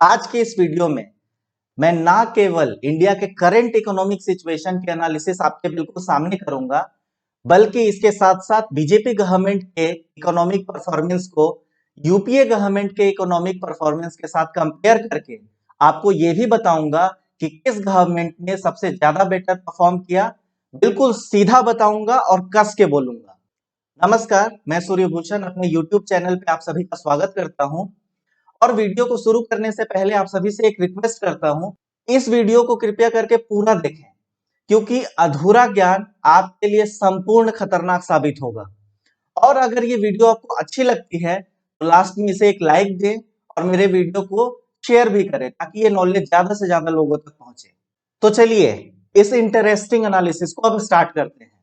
आज के इस वीडियो में मैं ना केवल इंडिया के करंट इकोनॉमिक सिचुएशन के एनालिसिस आपके बिल्कुल सामने करूंगा, बल्कि इसके साथ साथ बीजेपी गवर्नमेंट के इकोनॉमिक परफॉर्मेंस को यूपीए गवर्नमेंट के इकोनॉमिक परफॉर्मेंस के साथ कंपेयर करके आपको यह भी बताऊंगा कि किस गवर्नमेंट ने सबसे ज्यादा बेटर परफॉर्म किया। बिल्कुल सीधा बताऊंगा और कस के बोलूंगा। नमस्कार, मैं सूर्यभूषण अपने यूट्यूब चैनल पे आप सभी का स्वागत करता हूं। और वीडियो को शुरू करने से पहले आप सभी से एक रिक्वेस्ट करता हूं, इस वीडियो को कृपया करके पूरा देखें, क्योंकि अधूरा ज्ञान आपके लिए संपूर्ण खतरनाक साबित होगा। और अगर ये वीडियो आपको अच्छी लगती है तो लास्ट में इसे एक लाइक दें और मेरे वीडियो को शेयर भी करें, ताकि ये नॉलेज ज्यादा से ज्यादा लोगों तक पहुंचे। तो चलिए इस इंटरेस्टिंग एनालिसिस को अब स्टार्ट करते हैं।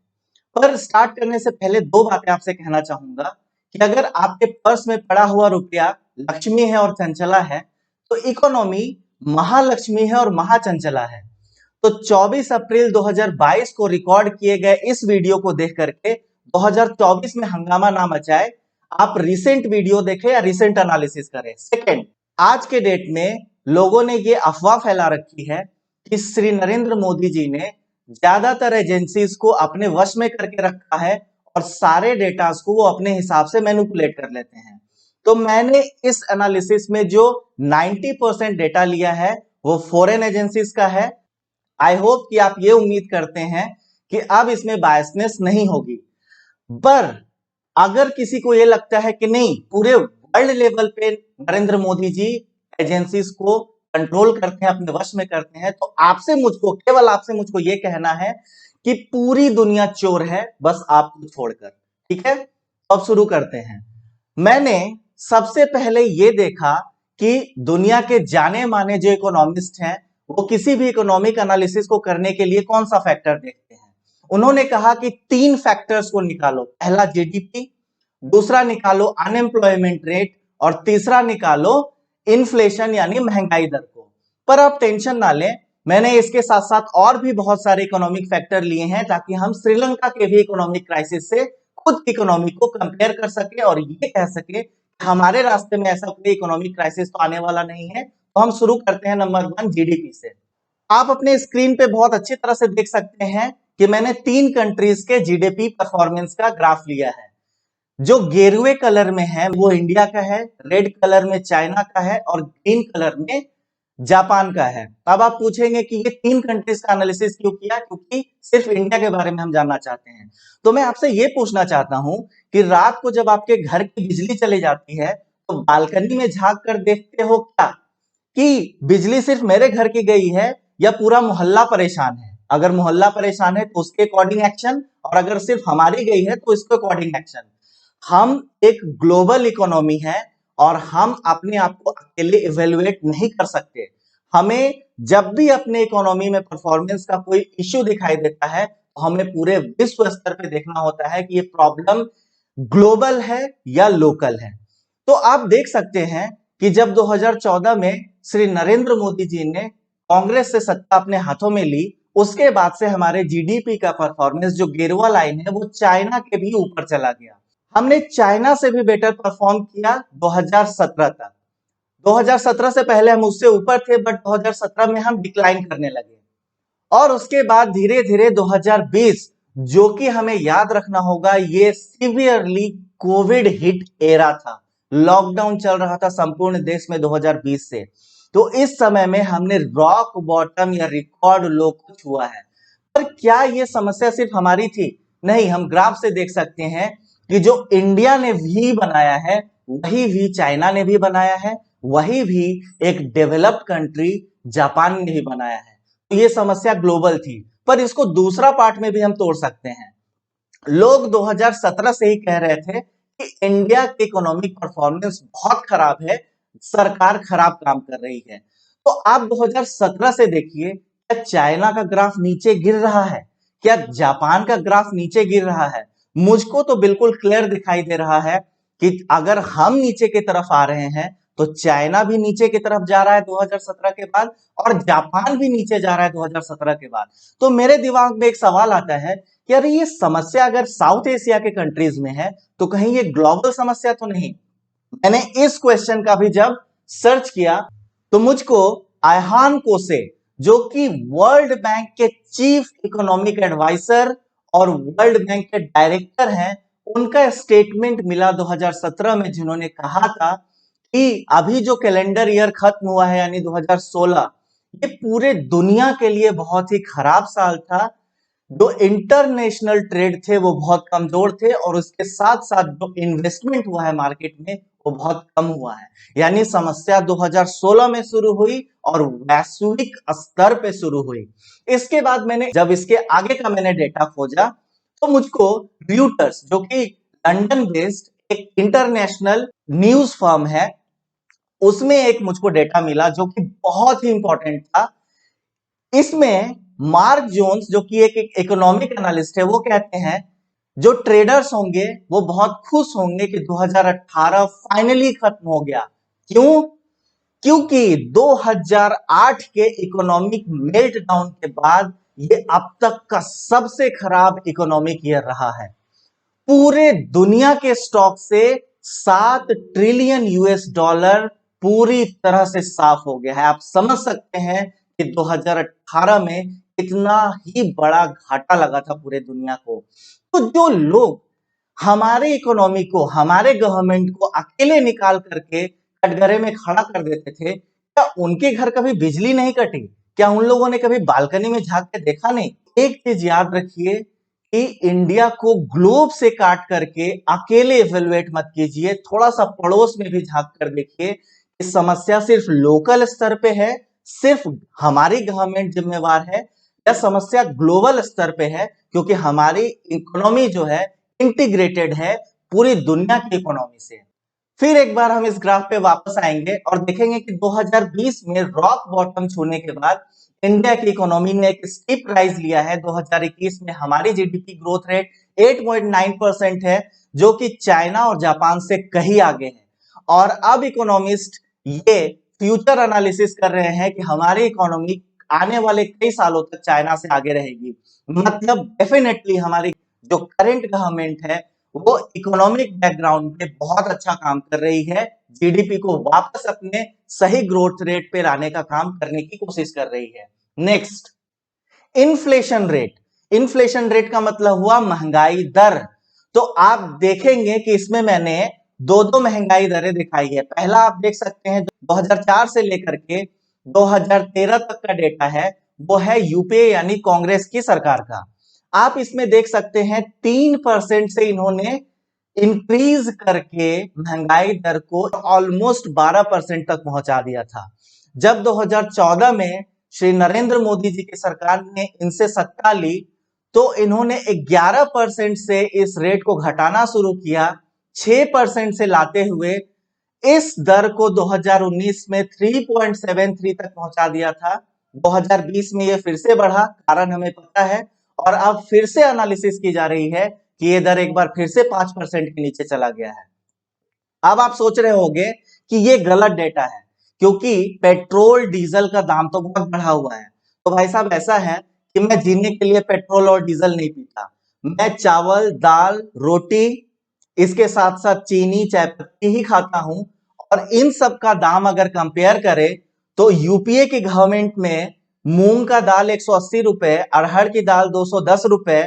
पर स्टार्ट करने से पहले दो बातें आपसे कहना चाहूंगा कि अगर आपके पर्स में पड़ा हुआ रुपया लक्ष्मी है और चंचला है, तो इकोनॉमी महालक्ष्मी है और महाचंचला है। तो 24 अप्रैल 2022 को रिकॉर्ड किए गए इस वीडियो को देख करके 2024 में हंगामा ना मचाए, आप रिसेंट वीडियो देखें या रिसेंट एनालिसिस करें। सेकंड, आज के डेट में लोगों ने ये अफवाह फैला रखी है कि श्री नरेंद्र मोदी जी ने ज्यादातर एजेंसीज को अपने वश में करके रखा है और सारे डेटास को वो अपने हिसाब से मैनिपुलेट कर लेते हैं। तो मैंने इस एनालिसिस में जो 90% डेटा लिया है वो फॉरेन एजेंसीज का है। आई होप कि आप ये उम्मीद करते हैं कि अब इसमें बायसनेस नहीं होगी। पर अगर किसी को ये लगता है कि नहीं, पूरे वर्ल्ड लेवल पे नरेंद्र मोदी जी एजेंसीज को कंट्रोल करते हैं, अपने वश में करते हैं, तो आपसे मुझको, केवल आपसे मुझको ये कहना है कि पूरी दुनिया चोर है, बस आपको छोड़कर। ठीक है, अब शुरू करते हैं। मैंने सबसे पहले ये देखा कि दुनिया के जाने माने जो इकोनॉमिस्ट हैं वो किसी भी इकोनॉमिक एनालिसिस को करने के लिए कौन सा फैक्टर देखते हैं। उन्होंने कहा कि 3 फैक्टर्स को निकालो। पहला जीडीपी, दूसरा निकालो अनएम्प्लॉयमेंट रेट और तीसरा निकालो इन्फ्लेशन यानी महंगाई दर को। पर आप टेंशन ना लें, मैंने इसके साथ साथ और भी बहुत सारे इकोनॉमिक फैक्टर लिए हैं ताकि हम श्रीलंका के भी इकोनॉमिक क्राइसिस से खुद इकोनॉमी को कंपेयर कर सके और ये कह सके हमारे रास्ते में ऐसा कोई इकोनॉमिक क्राइसिस तो आने वाला नहीं है। तो हम शुरू करते हैं नंबर 1 जीडीपी से। आप अपने स्क्रीन पे बहुत अच्छी तरह से देख सकते हैं कि मैंने 3 कंट्रीज के जीडीपी परफॉर्मेंस का ग्राफ लिया है। जो गेरुए कलर में है वो इंडिया का है, रेड कलर में चाइना का है और ग्रीन कलर में जापान का है। अब आप पूछेंगे कि ये 3 कंट्रीज का एनालिसिस क्यों किया, क्योंकि सिर्फ इंडिया के बारे में हम जानना चाहते हैं। तो मैं आपसे ये पूछना चाहता हूं कि रात को जब आपके घर की बिजली चली जाती है तो बालकनी में झांक कर देखते हो क्या कि बिजली सिर्फ मेरे घर की गई है या पूरा मोहल्ला परेशान है। अगर मोहल्ला परेशान है तो उसके अकॉर्डिंग एक्शन, और अगर सिर्फ हमारी गई है तो इसके अकॉर्डिंग एक्शन। हम एक ग्लोबल इकोनॉमी है और हम अपने आप को अकेले इवेल्युएट नहीं कर सकते। हमें जब भी अपने इकोनॉमी में परफॉर्मेंस का कोई इश्यू दिखाई देता है तो हमें पूरे विश्व स्तर पे देखना होता है कि ये प्रॉब्लम ग्लोबल है या लोकल है। तो आप देख सकते हैं कि जब 2014 में श्री नरेंद्र मोदी जी ने कांग्रेस से सत्ता अपने हाथों में ली, उसके बाद से हमारे जीडीपी का परफॉर्मेंस जो गेरुआ लाइन है वो चाइना के भी ऊपर चला गया। हमने चाइना से भी बेटर परफॉर्म किया 2017 तक। 2017 से पहले हम उससे ऊपर थे, बट 2017 में हम डिक्लाइन करने लगे। और उसके बाद धीरे धीरे 2020, जो कि हमें याद रखना होगा, ये सीवियरली कोविड हिट एरा था। लॉकडाउन चल रहा था संपूर्ण देश में 2020 से। तो इस समय में हमने रॉक बॉटम या रिकॉर्ड लो को छुआ है। पर क्या ये समस्या सिर्फ हमारी थी? नहीं, हम ग्राफ से देख सकते हैं कि जो इंडिया ने भी बनाया है वही भी चाइना ने भी बनाया है, वही भी एक डेवलप्ड कंट्री जापान ने भी बनाया है। तो ये समस्या ग्लोबल थी, पर इसको दूसरा पार्ट में भी हम तोड़ सकते हैं। लोग 2017 से ही कह रहे थे कि इंडिया की इकोनॉमिक परफॉर्मेंस बहुत खराब है, सरकार खराब काम कर रही है। तो आप 2017 से देखिए, क्या चाइना का ग्राफ नीचे गिर रहा है? क्या जापान का ग्राफ नीचे गिर रहा है? मुझको तो बिल्कुल क्लियर दिखाई दे रहा है कि अगर हम नीचे की तरफ आ रहे हैं तो चाइना भी नीचे की तरफ जा रहा है 2017 के बाद, और जापान भी नीचे जा रहा है 2017 के बाद। तो मेरे दिमाग में एक सवाल आता है कि अरे ये समस्या अगर साउथ एशिया के कंट्रीज में है तो कहीं ये ग्लोबल समस्या तो नहीं? मैंने इस क्वेश्चन का भी जब सर्च किया तो मुझको आयहान कोसे, जो कि वर्ल्ड बैंक के चीफ इकोनॉमिक एडवाइजर और वर्ल्ड बैंक के डायरेक्टर हैं, उनका स्टेटमेंट मिला 2017 में, जिन्होंने कहा था कि अभी जो कैलेंडर ईयर खत्म हुआ है यानी 2016, ये पूरे दुनिया के लिए बहुत ही खराब साल था। जो इंटरनेशनल ट्रेड थे वो बहुत कमजोर थे और उसके साथ साथ जो इन्वेस्टमेंट हुआ है मार्केट में वो बहुत कम हुआ है। यानी समस्या 2016 में शुरू हुई और वैश्विक स्तर पे शुरू हुई। इसके बाद मैंने जब इसके आगे का मैंने डेटा खोजा तो मुझको रॉयटर्स, जो कि लंदन बेस्ड एक इंटरनेशनल न्यूज फर्म है, उसमें एक मुझको डेटा मिला जो कि बहुत ही इंपॉर्टेंट था। इसमें मार्क जोन्स, जो कि एक इकोनॉमिक एनालिस्ट है, वो कहते हैं जो ट्रेडर्स होंगे वो बहुत खुश होंगे कि 2018 फाइनली खत्म हो गया। क्यों? क्योंकि 2008 के इकोनॉमिक मेल्टडाउन के बाद ये अब तक का सबसे खराब इकोनॉमिक ईयर रहा है। पूरे दुनिया के स्टॉक से 7 ट्रिलियन यूएस डॉलर पूरी तरह से साफ हो गया है। आप समझ सकते हैं कि 2018 में इतना ही बड़ा घाटा लगा था पूरे दुनिया को। तो जो लोग हमारे इकोनॉमी को, हमारे गवर्नमेंट को अकेले निकाल करके कटघरे में खड़ा कर देते थे, क्या उनके घर कभी बिजली नहीं कटी? क्या उन लोगों ने कभी बालकनी में झांक के देखा नहीं? एक चीज याद रखिए कि इंडिया को ग्लोब से काट करके अकेले इवेल्युएट मत कीजिए, थोड़ा सा पड़ोस में भी झांक कर देखिए। इस समस्या सिर्फ लोकल स्तर पे है, सिर्फ हमारी गवर्नमेंट जिम्मेवार है, या समस्या ग्लोबल स्तर पे है? क्योंकि हमारी इकोनॉमी जो है इंटीग्रेटेड है पूरी दुनिया की इकोनॉमी से। फिर एक बार हम इस ग्राफ पे वापस आएंगे और देखेंगे कि 2020 में रॉक बॉटम छूने के बाद इंडिया की इकोनॉमी ने एक स्टीप राइज लिया है। 2021 में हमारी जीडीपी ग्रोथ रेट 8.9% है, जो कि चाइना और जापान से कहीं आगे है। और अब इकोनॉमिस्ट ये फ्यूचर एनालिसिस कर रहे हैं कि हमारी इकोनॉमी आने वाले कई सालों तक चाइना से आगे रहेगी। मतलब डेफिनेटली हमारी जो करंट गवर्नमेंट है वो इकोनॉमिक बैकग्राउंड पे बहुत अच्छा काम कर रही है, जीडीपी को वापस अपने सही ग्रोथ रेट पे लाने का काम करने की कोशिश कर रही है। Next, inflation rate. Inflation rate का मतलब हुआ महंगाई दर। तो आप देखेंगे कि इसमें मैंने दो दो महंगाई दरें दिखाई है। पहला आप देख सकते हैं 2004 से लेकर के 2013 तक का डेटा है, वो है यूपीए यानी कांग्रेस की सरकार का। आप इसमें देख सकते हैं 3% से इन्होंने इंक्रीज करके महंगाई दर को ऑलमोस्ट 12% तक पहुंचा दिया था। जब 2014 में श्री नरेंद्र मोदी जी की सरकार ने इनसे सत्ता ली तो इन्होंने 11% से इस रेट को घटाना शुरू किया, 6% से लाते हुए इस दर को 2019 में 3.73 तक पहुंचा दिया था। 2020 में यह फिर से बढ़ा, कारण हमें पता है, और अब फिर से एनालिसिस की जा रही है कि यह दर एक बार फिर से 5% के नीचे चला गया है। अब आप सोच रहे होंगे कि यह गलत डेटा है क्योंकि पेट्रोल डीजल का दाम तो बहुत बढ़ा हुआ है। तो भाई साहब ऐसा है कि मैं जीने के लिए पेट्रोल और डीजल नहीं पीता, मैं चावल, दाल, रोटी, इसके साथ साथ चीनी, चाय पत्ती ही खाता हूं। और इन सब का दाम अगर कंपेयर करें तो यूपीए की गवर्नमेंट में मूंग का दाल 180 रुपए, अरहर की दाल 210 रुपए,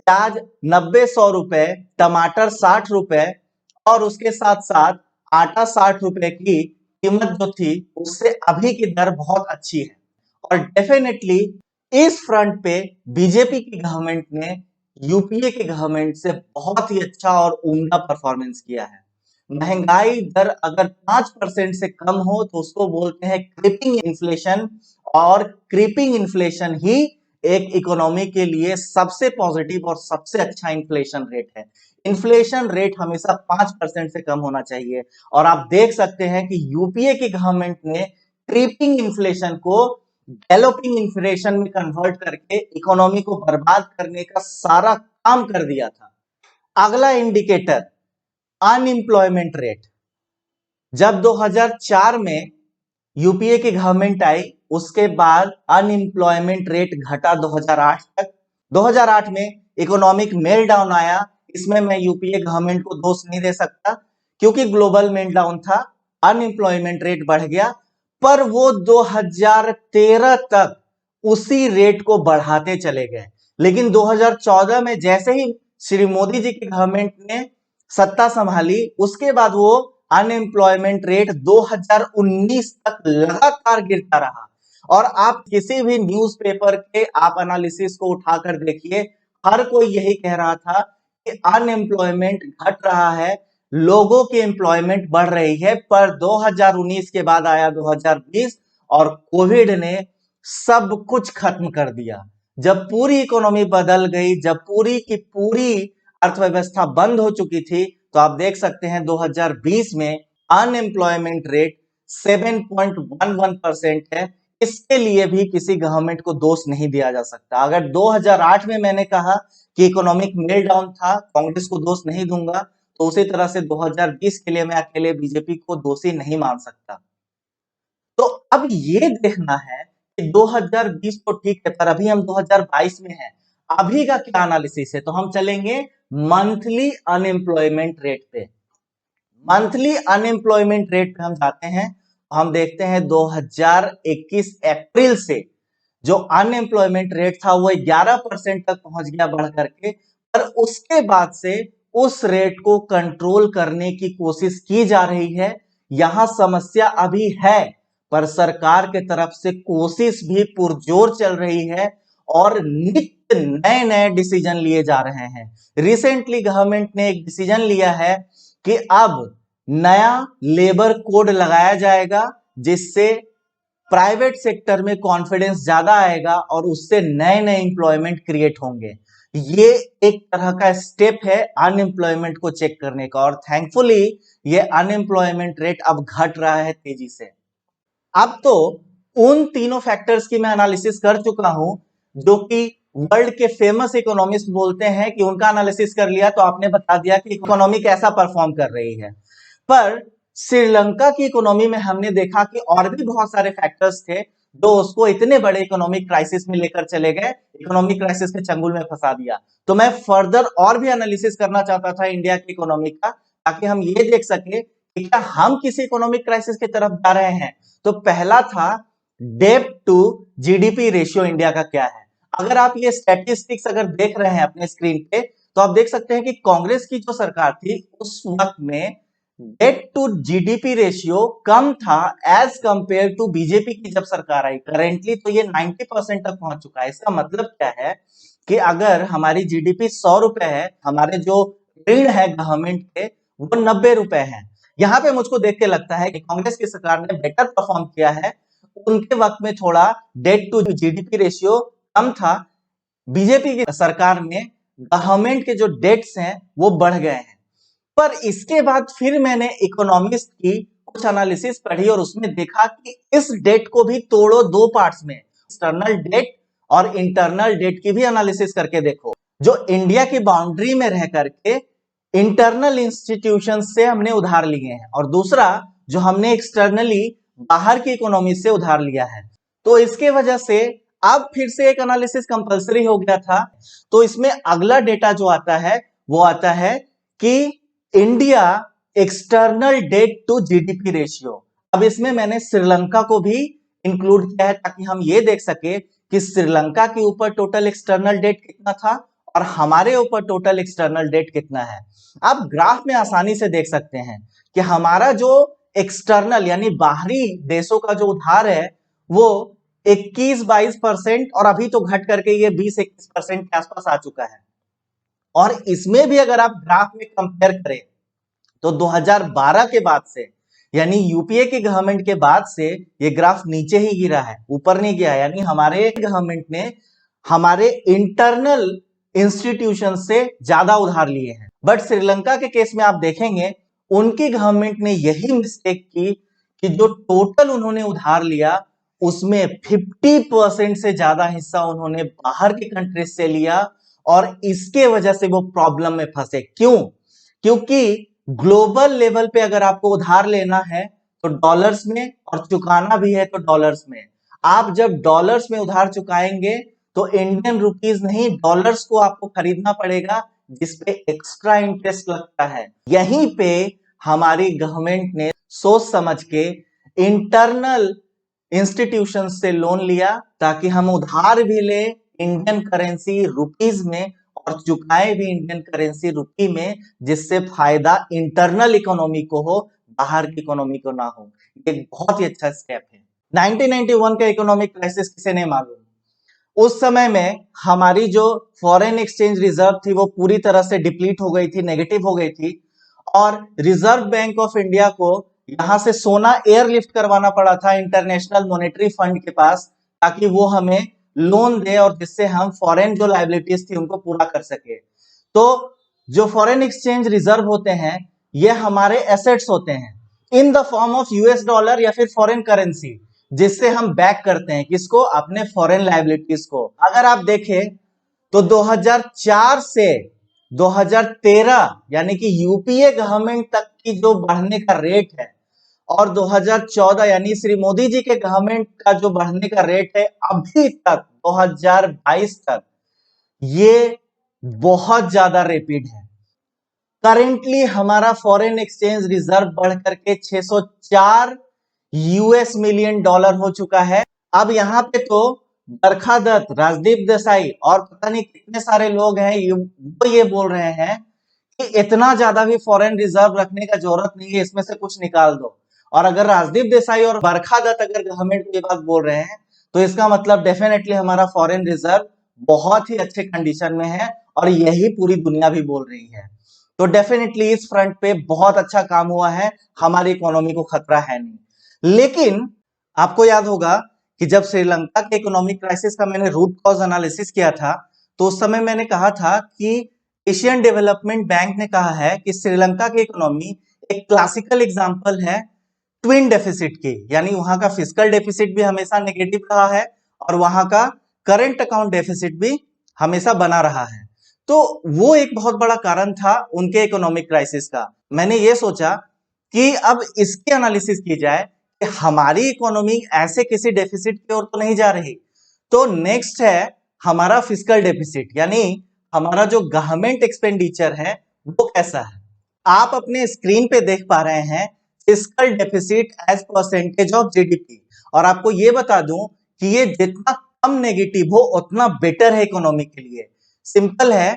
प्याज 90-100 रुपए, टमाटर 60 रुपए, और उसके साथ साथ आटा 60 रुपए की कीमत जो थी उससे अभी की दर बहुत अच्छी है। और डेफिनेटली इस फ्रंट पे बीजेपी की गवर्नमेंट ने यूपीए की गवर्नमेंट से बहुत ही अच्छा और उम्दा परफॉर्मेंस किया है। महंगाई दर अगर 5% से कम हो तो उसको बोलते हैं क्रीपिंग इन्फ्लेशन, और क्रीपिंग इन्फ्लेशन ही एक इकोनॉमी के लिए सबसे पॉजिटिव और सबसे अच्छा इन्फ्लेशन रेट है। इन्फ्लेशन रेट हमेशा 5% से कम होना चाहिए। और आप देख सकते हैं कि यूपीए की गवर्नमेंट ने क्रीपिंग इन्फ्लेशन को गैलोपिंग इन्फ्लेशन में कन्वर्ट करके इकोनॉमी को बर्बाद करने का सारा काम कर दिया था। अगला इंडिकेटर अनएम्प्लॉयमेंट रेट। जब 2004 में यूपीए की गवर्नमेंट आई उसके बाद अनएम्प्लॉयमेंट रेट घटा 2008 तक। 2008 में इकोनॉमिक मेल्टडाउन आया, इसमें मैं यूपीए गवर्नमेंट को दोष नहीं दे सकता क्योंकि ग्लोबल मेल्टडाउन था, अनएम्प्लॉयमेंट रेट बढ़ गया। पर वो 2013 तक उसी रेट को बढ़ाते चले गए। लेकिन 2014 में जैसे ही श्री मोदी जी की गवर्नमेंट ने सत्ता संभाली, उसके बाद वो अनएम्प्लॉयमेंट रेट 2019 तक लगातार गिरता रहा। और आप किसी भी न्यूज़पेपर के आप एनालिसिस को उठाकर देखिए, हर कोई यही कह रहा था कि अनएम्प्लॉयमेंट घट रहा है, लोगों की एम्प्लॉयमेंट बढ़ रही है। पर 2019 के बाद आया 2020 और कोविड ने सब कुछ खत्म कर दिया। जब पूरी इकोनॉमी बदल गई, जब पूरी की पूरी अर्थव्यवस्था बंद हो चुकी थी, तो आप देख सकते हैं 2020 में अनएम्प्लॉयमेंट रेट 7.11% है। इसके लिए भी किसी गवर्नमेंट को दोष नहीं दिया जा सकता। अगर 2008 में मैंने कहा कि इकोनॉमिक मेल्टडाउन था, कांग्रेस को दोष नहीं दूंगा, तो उसी तरह से 2020 के लिए मैं अकेले बीजेपी को दोषी नहीं मान सकता। तो अब ये देखना है कि 2020 तो ठीक है, पर अभी हम 2022 में हैं। अभी का क्या एनालिसिस है? तो हम चलेंगे मंथली अनएम्प्लॉयमेंट रेट पे। मंथली अनएम्प्लॉयमेंट रेट पे हम जाते हैं, हम देखते हैं 2021 अप्रैल से जो अनएम्प्लॉयमेंट रेट था वो 11% तक पहुंच गया बढ़ करके। पर उसके बाद से उस रेट को कंट्रोल करने की कोशिश की जा रही है। यहां समस्या अभी है, पर सरकार के तरफ से कोशिश भी पुरजोर चल रही है और नित्य नए नए डिसीजन लिए जा रहे हैं। रिसेंटली गवर्नमेंट ने एक डिसीजन लिया है कि अब नया लेबर कोड लगाया जाएगा, जिससे प्राइवेट सेक्टर में कॉन्फिडेंस ज्यादा आएगा और उससे नए नए इंप्लॉयमेंट क्रिएट होंगे। ये एक तरह का स्टेप है अनएम्प्लॉयमेंट को चेक करने का, और थैंकफुली ये अनएम्प्लॉयमेंट रेट अब घट रहा है तेजी से। अब तो उन तीनों फैक्टर्स की मैं एनालिसिस कर चुका हूं जो कि वर्ल्ड के फेमस इकोनॉमिस्ट बोलते हैं कि उनका एनालिसिस कर लिया तो आपने बता दिया कि इकोनॉमी कैसा परफॉर्म कर रही है। पर श्रीलंका की इकोनॉमी में हमने देखा कि और भी बहुत सारे फैक्टर्स थे जो उसको इतने बड़े इकोनॉमिक क्राइसिस में लेकर चले गए, इकोनॉमिक क्राइसिस के चंगुल में फंसा दिया। तो मैं फर्दर और भी एनालिसिस करना चाहता था इंडिया की इकोनॉमी का, ताकि हम ये देख सके कि क्या हम किसी इकोनॉमिक क्राइसिस की तरफ जा रहे हैं। तो पहला था डेब्ट टू जीडीपी रेशियो इंडिया का क्या है। अगर आप ये स्टैटिस्टिक्स अगर देख रहे हैं अपने स्क्रीन पे, तो आप देख सकते हैं कि कांग्रेस की जो सरकार थी उस वक्त में डेट टू जीडीपी रेशियो कम था एज कंपेयर टू बीजेपी की जब सरकार आई। करेंटली तो ये 90% तक पहुंच चुका है। इसका मतलब क्या है कि अगर हमारी जीडीपी 100 रुपए है, हमारे जो ऋण है गवर्नमेंट के वो 90 रुपए है। यहाँ पे मुझको देख के लगता है कि कांग्रेस की सरकार ने बेटर परफॉर्म किया है। उनके वक्त में थोड़ा डेट टू जीडीपी रेशियो कम था, बीजेपी की सरकार में गवर्नमेंट के जो डेट्स हैं वो बढ़ गए हैं। पर इसके बाद फिर मैंने इकोनॉमिस्ट की कुछ एनालिसिस पढ़ी और उसमें देखा कि इस डेट को भी तोड़ो दो पार्ट्स में, एक्सटर्नल डेट और इंटरनल डेट की भी एनालिसिस करके देखो। जो इंडिया की बाउंड्री में रह करके इंटरनल इंस्टीट्यूशन से हमने उधार लिए हैं, और दूसरा जो हमने एक्सटर्नली बाहर की इकोनॉमी से उधार लिया है। तो इसके वजह से अब फिर से एक एनालिसिस कंपलसरी हो गया था। तो इसमें अगला डेटा जो आता है वो आता है कि India external debt to GDP ratio. अब इसमें मैंने श्रीलंका को भी इंक्लूड किया है ताकि हम ये देख सके कि श्रीलंका के ऊपर टोटल एक्सटर्नल डेट कितना था और हमारे ऊपर टोटल एक्सटर्नल डेट कितना है। आप ग्राफ में आसानी से देख सकते हैं कि हमारा जो एक्सटर्नल यानी बाहरी देशों का जो उधार है वो 21-22% और अभी तो घट करके ये 20-21% के आसपास आ चुका है। और इसमें भी अगर आप ग्राफ में कंपेयर करें तो 2012 के बाद से यानी यूपीए की गवर्नमेंट के बाद से ये ग्राफ नीचे ही गिरा है, ऊपर नहीं गया। यानी हमारे गवर्नमेंट ने हमारे इंटरनल इंस्टीट्यूशन से ज्यादा उधार लिए हैं। बट श्रीलंका के केस में आप देखेंगे उनकी गवर्नमेंट ने यही मिस्टेक की कि जो टोटल उन्होंने उधार लिया उसमें 50% से ज्यादा हिस्सा उन्होंने बाहर की कंट्रीज से लिया, और इसके वजह से वो प्रॉब्लम में फंसे। क्यों? क्योंकि ग्लोबल लेवल पे अगर आपको उधार लेना है तो डॉलर्स में, और चुकाना भी है तो डॉलर्स में। आप जब डॉलर्स में उधार चुकाएंगे तो इंडियन रुपीस नहीं डॉलर्स को आपको खरीदना पड़ेगा, जिसपे एक्स्ट्रा इंटरेस्ट लगता है। यहीं पे हमारी गवर्नमेंट ने सोच समझ के इंटरनल इंस्टीट्यूशन से लोन लिया ताकि हम उधार भी ले इंडियन करेंसी रुपीज में और चुकाए भी इंडियन करेंसी रुपी में, जिससे फायदा इंटरनल इकोनॉमी को हो, बाहर की इकोनॉमी को ना हो। ये बहुत ही अच्छा स्टेप है। 1991 का इकोनॉमिक क्राइसिस किसे नहीं मालूम। उस समय में हमारी जो फॉरेन एक्सचेंज रिजर्व थी वो पूरी तरह से डिप्लीट हो गई थी, नेगेटिव हो गई थी, और रिजर्व बैंक ऑफ इंडिया को यहां से सोना एयरलिफ्ट करवाना पड़ा था इंटरनेशनल मॉनेटरी फंड के पास, ताकि वो हमें लोन दे और जिससे हम फॉरेन जो लायबिलिटीज थी उनको पूरा कर सके। तो जो फॉरेन एक्सचेंज रिजर्व होते हैं ये हमारे एसेट्स होते हैं in the form of US dollar या फिर फॉरेन करेंसी, जिससे हम बैक करते हैं किसको, अपने फॉरेन लायबिलिटीज को। अगर आप देखें तो 2004 से 2013 यानी कि यूपीए गवर्नमेंट तक की जो बढ़ने का रेट है, और 2014 यानी श्री मोदी जी के गवर्नमेंट का जो बढ़ने का रेट है अभी तक 2022 तक, ये बहुत ज्यादा रैपिड है। करेंटली हमारा फॉरेन एक्सचेंज रिजर्व बढ़ करके 604 यूएस मिलियन डॉलर हो चुका है। अब यहाँ पे तो बरखा दत्त, राजदीप देसाई और पता नहीं कितने सारे लोग हैं वो ये बोल रहे हैं कि इतना ज्यादा भी फॉरेन रिजर्व रखने का जरूरत नहीं है, इसमें से कुछ निकाल दो। और अगर राजदीप देसाई और बरखा दत्त अगर गवर्नमेंट की बात बोल रहे हैं तो इसका मतलब डेफिनेटली हमारा फॉरेन रिजर्व बहुत ही अच्छे कंडीशन में है, और यही पूरी दुनिया भी बोल रही है। तो डेफिनेटली इस फ्रंट पे बहुत अच्छा काम हुआ है, हमारी इकोनॉमी को खतरा है नहीं। लेकिन आपको याद होगा कि जब श्रीलंका के इकोनॉमिक क्राइसिस का मैंने रूट कॉज एनालिसिस किया था, तो उस समय मैंने कहा था कि एशियन डेवलपमेंट बैंक ने कहा है कि श्रीलंका की इकोनॉमी एक क्लासिकल एग्जांपल है ट्विन डेफिसिट की, यानी वहां का फिस्कल डेफिसिट भी हमेशा नेगेटिव रहा है और वहां का करंट अकाउंट डेफिसिट भी हमेशा बना रहा है। तो वो एक बहुत बड़ा कारण था उनके इकोनॉमिक क्राइसिस का। मैंने ये सोचा कि अब इसकी एनालिसिस की जाए कि हमारी इकोनॉमी ऐसे किसी डेफिसिट की ओर तो नहीं जा रही। तो नेक्स्ट है हमारा फिस्कल डेफिसिट, यानी हमारा जो गवर्नमेंट एक्सपेंडिचर है वो कैसा है। आप अपने स्क्रीन पे देख पा रहे हैं fiscal deficit as percentage of GDP, और आपको ये बता दूं कि ये जितना कम नेगेटिव हो उतना बेटर है इकोनॉमी के लिए। सिंपल है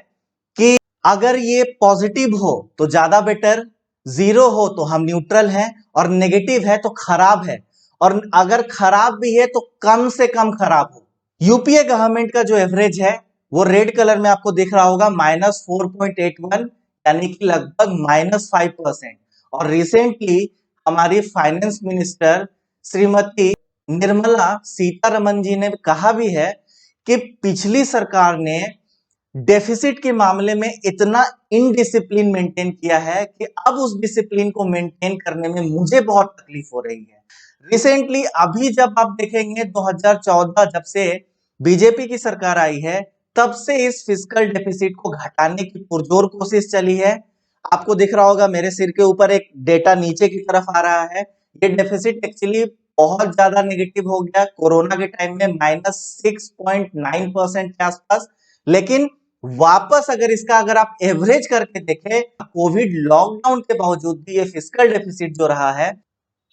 कि अगर ये पॉजिटिव हो तो ज्यादा बेटर, जीरो हो तो हम न्यूट्रल हैं, और नेगेटिव है तो खराब है, और अगर खराब भी है तो कम से कम खराब हो। यूपीए गवर्नमेंट का जो एवरेज है वो रेड कलर में आपको दिख रहा होगा -4.81, यानी कि लगभग -5%। और रिसेंटली हमारी फाइनेंस मिनिस्टर श्रीमती निर्मला सीतारमन जी ने कहा भी है कि पिछली सरकार ने डेफिसिट के मामले में इतना इनडिसिप्लिन मेंटेन किया है कि अब उस डिसिप्लिन को मेंटेन करने में मुझे बहुत तकलीफ हो रही है। रिसेंटली अभी जब आप देखेंगे 2014 जब से बीजेपी की सरकार आई है, तब से इस फिस्कल डेफिसिट को घटाने की पुरजोर कोशिश चली है। आपको दिख रहा होगा मेरे सिर के ऊपर एक डेटा नीचे की तरफ आ रहा है। ये डेफिसिट एक्चुअली बहुत ज्यादा नेगेटिव हो गया कोरोना के टाइम में -6.9% के आसपास, लेकिन वापस अगर आप एवरेज करके देखें, कोविड लॉकडाउन के बावजूद भी ये फिस्कल डेफिसिट जो रहा है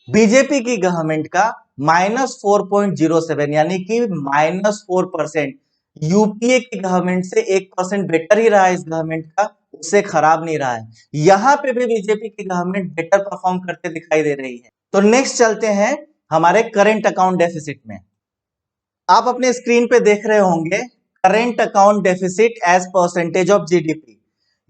बीजेपी की गवर्नमेंट का -4.07, यानी कि -4%। यूपीए की गवर्नमेंट से 1% बेटर ही रहा है इस गवर्नमेंट का, उससे खराब नहीं रहा है। यहां पे भी बीजेपी की गवर्नमेंट बेटर परफॉर्म करते दिखाई दे रही है। तो नेक्स्ट चलते हैं हमारे करंट अकाउंट डेफिसिट में। आप अपने स्क्रीन पे देख रहे होंगे current account deficit as percentage of GDP.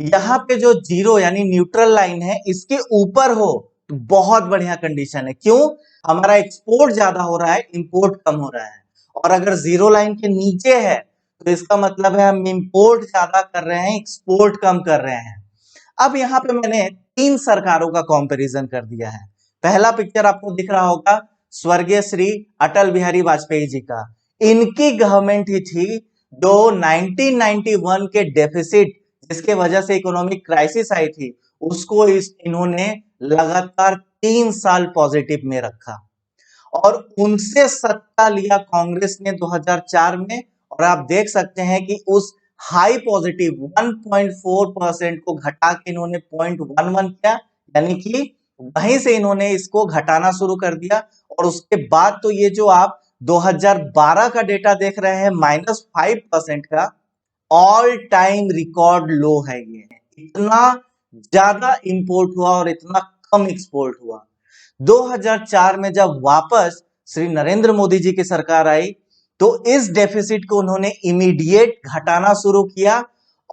यहां पे जो जीरो यानी न्यूट्रल लाइन है इसके ऊपर हो तो बहुत बढ़िया कंडीशन है। क्यों? हमारा एक्सपोर्ट ज्यादा हो रहा है, इंपोर्ट कम हो रहा है। और अगर जीरो लाइन के नीचे है तो इसका मतलब है हम इंपोर्ट ज्यादा कर रहे हैं, एक्सपोर्ट कम कर रहे हैं। अब यहाँ पे मैंने 3 सरकारों का कंपैरिजन कर दिया है। पहला पिक्चर आपको दिख रहा होगा स्वर्गीय श्री अटल बिहारी वाजपेयी जी का। इनकी गवर्नमेंट ही थी जो 1991 के डेफिसिट जिसके वजह से इकोनॉमिक क्राइसिस आई थी उसको इन्होंने लगातार 3 साल पॉजिटिव में रखा, और उनसे सत्ता लिया कांग्रेस ने 2004 में। और आप देख सकते हैं कि उस हाई पॉजिटिव 1.4% को घटा के इन्होंने 0.11 किया, यानी कि वहीं से इन्होंने इसको घटाना शुरू कर दिया। और उसके बाद तो ये जो आप 2012 का डेटा देख रहे हैं -5% का, ऑल टाइम रिकॉर्ड लो है। ये इतना ज्यादा इंपोर्ट हुआ और इतना कम एक्सपोर्ट हुआ। 2004 में जब वापस श्री नरेंद्र मोदी जी की सरकार आई तो इस डेफिसिट को उन्होंने इमीडिएट घटाना शुरू किया।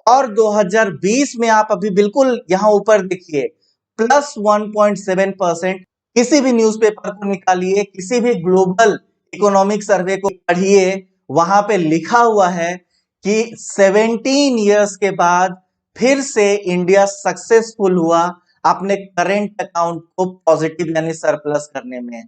और 2020 में आप अभी बिल्कुल यहां ऊपर देखिए +1.7%। किसी भी न्यूज़पेपर को निकालिए, किसी भी ग्लोबल इकोनॉमिक सर्वे को पढ़िए, वहां पे लिखा हुआ है कि 17 इयर्स के बाद फिर से इंडिया सक्सेसफुल हुआ अपने करेंट अकाउंट को पॉजिटिव यानी सरप्लस करने में।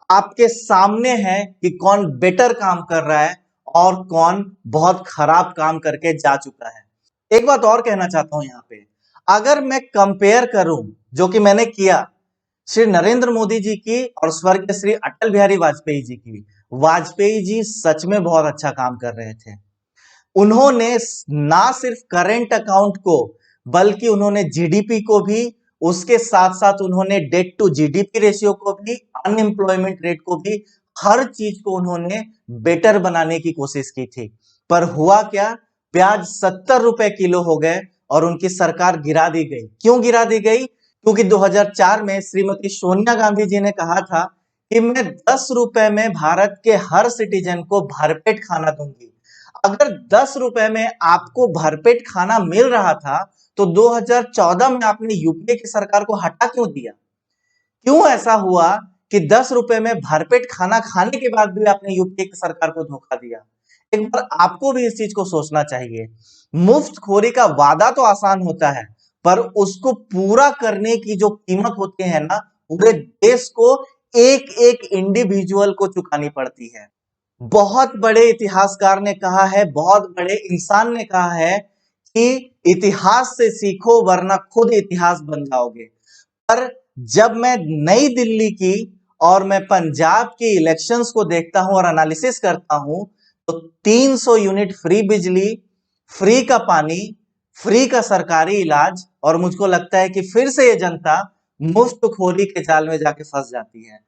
आपके सामने है कि कौन बेटर काम कर रहा है और कौन बहुत खराब काम करके जा चुका है। एक बात और कहना चाहता हूं यहां पे, अगर मैं कंपेयर करूं, जो कि मैंने किया, श्री नरेंद्र मोदी जी की और स्वर्गीय श्री अटल बिहारी वाजपेयी जी की, वाजपेयी जी सच में बहुत अच्छा काम कर रहे थे। उन्होंने ना सिर्फ करंट अकाउंट को बल्कि उन्होंने जीडीपी को भी, उसके साथ साथ उन्होंने डेट टू जीडीपी रेशियो को भी, अनएम्प्लॉयमेंट रेट को भी, हर चीज को उन्होंने बेटर बनाने की कोशिश की थी। पर हुआ क्या, प्याज 70 रुपए किलो हो गए और उनकी सरकार गिरा दी गई। क्यों गिरा दी गई? क्योंकि 2004 में श्रीमती सोनिया गांधी जी ने कहा था कि मैं 10 रुपए में भारत के हर सिटीजन को भरपेट खाना दूंगी। अगर 10 रुपए में आपको भरपेट खाना मिल रहा था तो 2014 में आपने यूपीए की सरकार को हटा क्यों दिया? क्यों ऐसा हुआ कि 10 रुपए में भरपेट खाना खाने के बाद भी आपने यूपीए की सरकार को धोखा दिया? एक बार आपको भी इस चीज को सोचना चाहिए। मुफ्तखोरी का वादा तो आसान होता है, पर उसको पूरा करने की जो कीमत होती है ना, पूरे देश को एक एक इंडिविजुअल को चुकानी पड़ती है। बहुत बड़े इतिहासकार ने कहा है, बहुत बड़े इंसान ने कहा है कि इतिहास से सीखो वरना खुद इतिहास बन जाओगे। पर जब मैं नई दिल्ली की और मैं पंजाब की इलेक्शंस को देखता हूं और एनालिसिस करता हूं तो 300 यूनिट फ्री बिजली, फ्री का पानी, फ्री का सरकारी इलाज, और मुझको लगता है कि फिर से ये जनता मुफ्तखोरी के जाल में जाके फंस जाती है।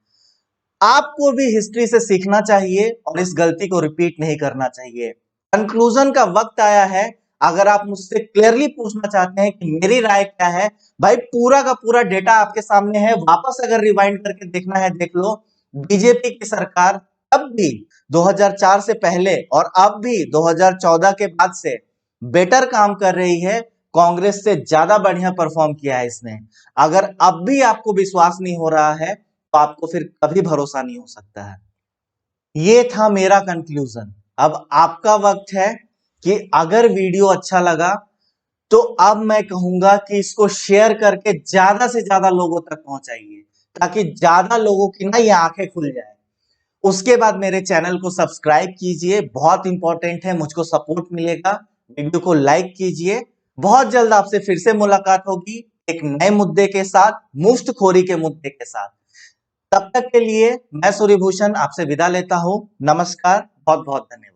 आपको भी हिस्ट्री से सीखना चाहिए और इस गलती को रिपीट नहीं करना चाहिए। कंक्लूजन का वक्त आया है। अगर आप मुझसे क्लियरली पूछना चाहते हैं कि मेरी राय क्या है, भाई पूरा का पूरा डेटा आपके सामने है, वापस अगर रिवाइंड करके देखना है देख लो। बीजेपी की सरकार तब भी 2004 से पहले और अब भी 2014 के बाद से बेटर काम कर रही है। कांग्रेस से ज्यादा बढ़िया परफॉर्म किया है इसने। अगर अब भी आपको विश्वास नहीं हो रहा है तो आपको फिर कभी भरोसा नहीं हो सकता है। ये था मेरा कंक्लूजन। अब आपका वक्त है कि अगर वीडियो अच्छा लगा तो अब मैं कहूंगा कि इसको शेयर करके ज्यादा से ज्यादा लोगों तक पहुंचाइए, ताकि ज्यादा लोगों की ना ये आंखें खुल जाए। उसके बाद मेरे चैनल को सब्सक्राइब कीजिए, बहुत इंपॉर्टेंट है, मुझको सपोर्ट मिलेगा। वीडियो को लाइक कीजिए। बहुत जल्द आपसे फिर से मुलाकात होगी एक नए मुद्दे के साथ, मुफ्तखोरी के मुद्दे के साथ। तब तक के लिए मैं सूर्यभूषण आपसे विदा लेता हूं। नमस्कार, बहुत बहुत धन्यवाद।